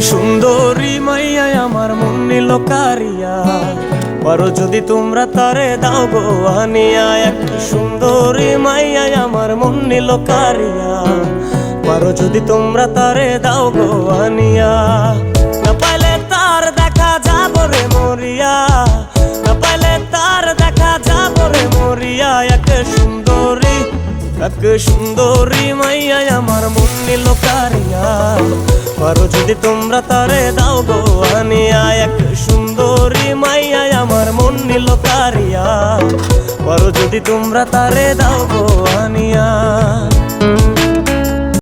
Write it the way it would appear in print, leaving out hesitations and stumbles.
সুন্দরী মাইয়া আমার মন নিল কারিয়া, পারো যদি তোমরা তারে দাও গো আনিয়া। এক সুন্দরী মাইয়া আমার মন নিল কারিয়া, পারো যদি তোমরা তারে দাও গো আনিয়া। না পাইলে তার দেখা যাব রে মরিয়া, না পাইলে তার দেখা যাব রে মরিয়া। এক সুন্দরী মাইয়া আমার মন নিল কারিয়া, পারো যদি তোমরা তারে দাও গো আনিয়া। এক সুন্দরী মাইয়া আমার মন নিল কারিয়া, পারো যদি তোমরা তারে দাও গো আনিয়া।